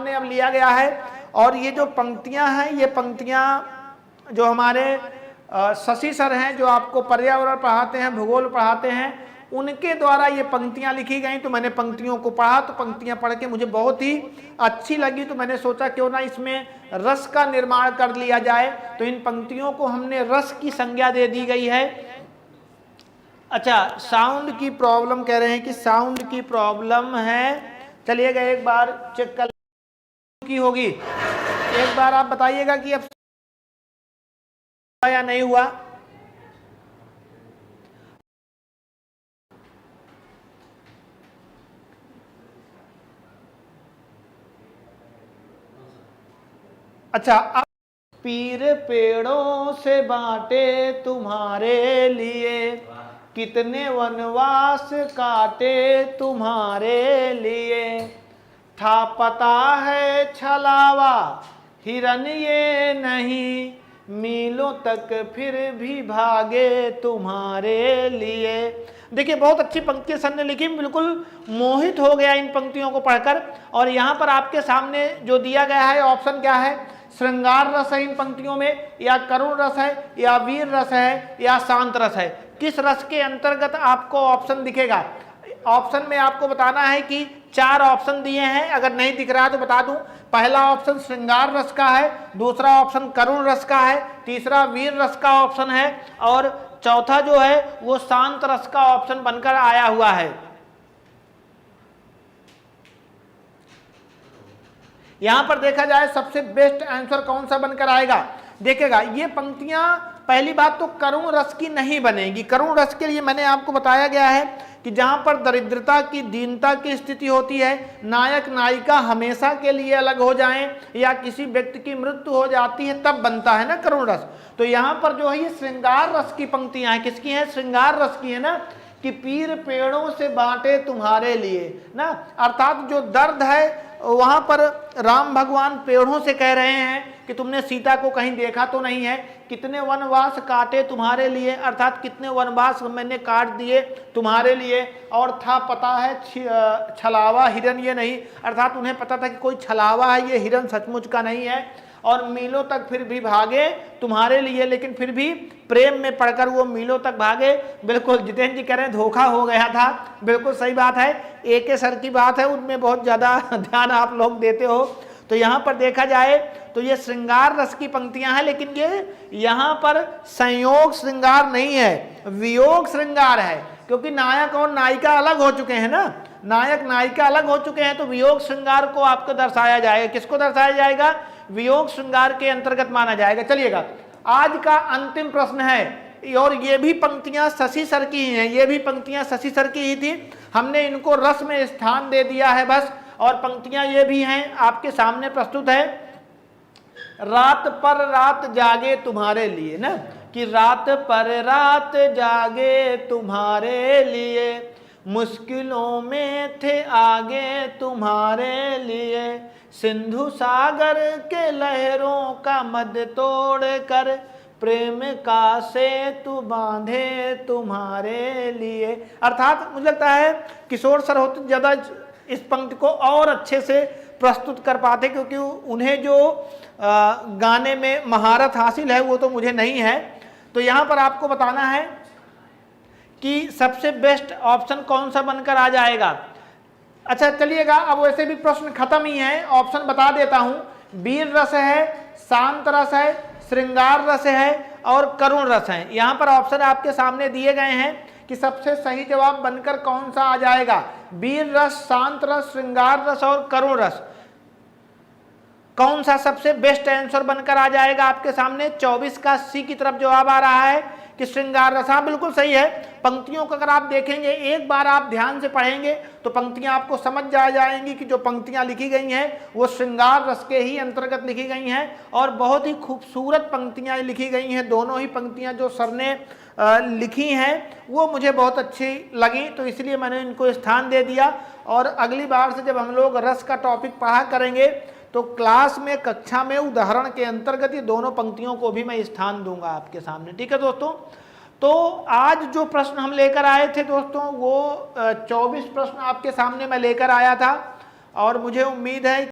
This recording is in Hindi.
सामने अब लिया गया है। और ये जो पंक्तियां हैं, ये पंक्तियां जो हमारे शशि सर हैं, जो आपको पर्यावरण पढ़ाते हैं, भूगोल पढ़ाते हैं, उनके द्वारा ये पंक्तियां लिखी गई। तो मैंने पंक्तियों को पढ़ा, तो पंक्तियां पढ़ के मुझे बहुत ही अच्छी लगी। तो मैंने सोचा क्यों ना इसमें रस का निर्माण कर लिया जाए। तो इन पंक्तियों को हमने रस की संज्ञा दे दी गई है। अच्छा, साउंड की प्रॉब्लम कह रहे हैं कि साउंड की प्रॉब्लम है। चलिएगा एक बार चेक कर की होगी, एक बार आप बताइएगा कि अब या नहीं हुआ। अच्छा, अब पीर पेड़ों से बांटे तुम्हारे लिए, कितने वनवास काटे तुम्हारे लिए, था पता है छलावा हिरन ये नहीं, मीलों तक फिर भी भागे तुम्हारे लिए। देखिए बहुत अच्छी पंक्ति सर ने लिखी, बिल्कुल मोहित हो गया इन पंक्तियों को पढ़कर। और यहाँ पर आपके सामने जो दिया गया है ऑप्शन क्या है, श्रृंगार रस है इन पंक्तियों में, या करुण रस है, या वीर रस है, या शांत रस है। किस रस के अंतर्गत आपको ऑप्शन दिखेगा? ऑप्शन में आपको बताना है कि 4 ऑप्शन दिए हैं, अगर नहीं दिख रहा है तो बता दूं। पहला ऑप्शन श्रृंगार रस का है, दूसरा ऑप्शन करुण रस का है, तीसरा वीर रस का ऑप्शन है, और चौथा जो है वो शांत रस का ऑप्शन बनकर आया हुआ है। यहां पर देखा जाए सबसे बेस्ट आंसर कौन सा बनकर आएगा। देखिएगा ये पंक्तियां, पहली बात तो करुण रस की नहीं बनेगी। करुण रस के लिए मैंने आपको बताया गया है कि जहां पर दरिद्रता की, दीनता की स्थिति होती है, नायक नायिका हमेशा के लिए अलग हो जाएं, या किसी व्यक्ति की मृत्यु हो जाती है, तब बनता है ना करुण रस। तो यहां पर जो है ये श्रृंगार रस की पंक्तियां हैं। किसकी हैं? श्रृंगार रस की है ना, कि पीर पेड़ों से बांटे तुम्हारे लिए ना, अर्थात जो दर्द है वहां पर राम भगवान पेड़ों से कह रहे हैं कि तुमने सीता को कहीं देखा तो नहीं है, कितने वनवास काटे तुम्हारे लिए, अर्थात कितने वनवास मैंने काट दिए तुम्हारे लिए। और था पता है छलावा हिरन ये नहीं, अर्थात उन्हें पता था कि कोई छलावा है, ये हिरन सचमुच का नहीं है। और मीलों तक फिर भी भागे तुम्हारे लिए, लेकिन फिर भी प्रेम में पड़कर वो मीलों तक भागे। बिल्कुल जितेंद्र जी कह रहे हैं धोखा हो गया था, बिल्कुल सही बात है। एक सर की बात है, उनमें बहुत ज़्यादा ध्यान आप लोग देते हो। तो यहाँ पर देखा जाए तो ये श्रृंगार रस की पंक्तियां हैं, लेकिन ये यहाँ पर संयोग श्रृंगार नहीं है, वियोग श्रृंगार है। क्योंकि नायक और नायिका अलग हो चुके हैं ना, नायक नायिका अलग हो चुके हैं, तो वियोग श्रृंगार को आपको दर्शाया जाएगा। किसको दर्शाया जाएगा? वियोग श्रृंगार के अंतर्गत माना जाएगा। चलिएगा आज का अंतिम प्रश्न है, और ये भी पंक्तियां शशि सर की ही हैं, ये भी पंक्तियां शशि सर की ही थी, हमने इनको रस में स्थान दे दिया है बस। और पंक्तियां ये भी हैं, आपके सामने प्रस्तुत है। रात पर रात जागे तुम्हारे लिए ना, कि रात पर रात जागे तुम्हारे लिए, मुश्किलों में थे आगे तुम्हारे लिए, सिंधु सागर के लहरों का मद तोड़ कर, प्रेम का सेतु बांधे तुम्हारे लिए। अर्थात मुझे लगता है किशोर सर होते ज़्यादा इस पंक्ति को और अच्छे से प्रस्तुत कर पाते, क्योंकि उन्हें जो गाने में महारत हासिल है वो तो मुझे नहीं है। तो यहाँ पर आपको बताना है कि सबसे बेस्ट ऑप्शन कौन सा बनकर आ जाएगा। अच्छा चलिएगा, अब वैसे भी प्रश्न खत्म ही है, ऑप्शन बता देता हूँ। वीर रस है, शांत रस है, श्रृंगार रस है, और करुण रस है। यहाँ पर ऑप्शन आपके सामने दिए गए हैं कि सबसे सही जवाब बनकर कौन सा आ जाएगा। वीर रस, शांत रस, श्रृंगार रस और करुण रस, कौन सा सबसे बेस्ट आंसर बनकर आ जाएगा आपके सामने। 24 का सी की तरफ जवाब आ रहा है कि श्रृंगार रस। हाँ बिल्कुल सही है। पंक्तियों को अगर आप देखेंगे, एक बार आप ध्यान से पढ़ेंगे तो पंक्तियां आपको समझ जाएंगी कि जो पंक्तियां लिखी गई हैं वो श्रृंगार रस के ही अंतर्गत लिखी गई हैं, और बहुत ही खूबसूरत पंक्तियां लिखी गई हैं। दोनों ही पंक्तियां जो सर ने लिखी हैं वो मुझे बहुत अच्छी लगी, तो इसलिए मैंने इनको स्थान दे दिया। और अगली बार से जब हम लोग रस का टॉपिक पढ़ा करेंगे तो क्लास में, कक्षा में उदाहरण के अंतर्गत ये दोनों पंक्तियों को भी मैं स्थान दूंगा आपके सामने। ठीक है दोस्तों, तो आज जो प्रश्न हम लेकर आए थे दोस्तों, वो 24 प्रश्न आपके सामने मैं लेकर आया था, और मुझे उम्मीद है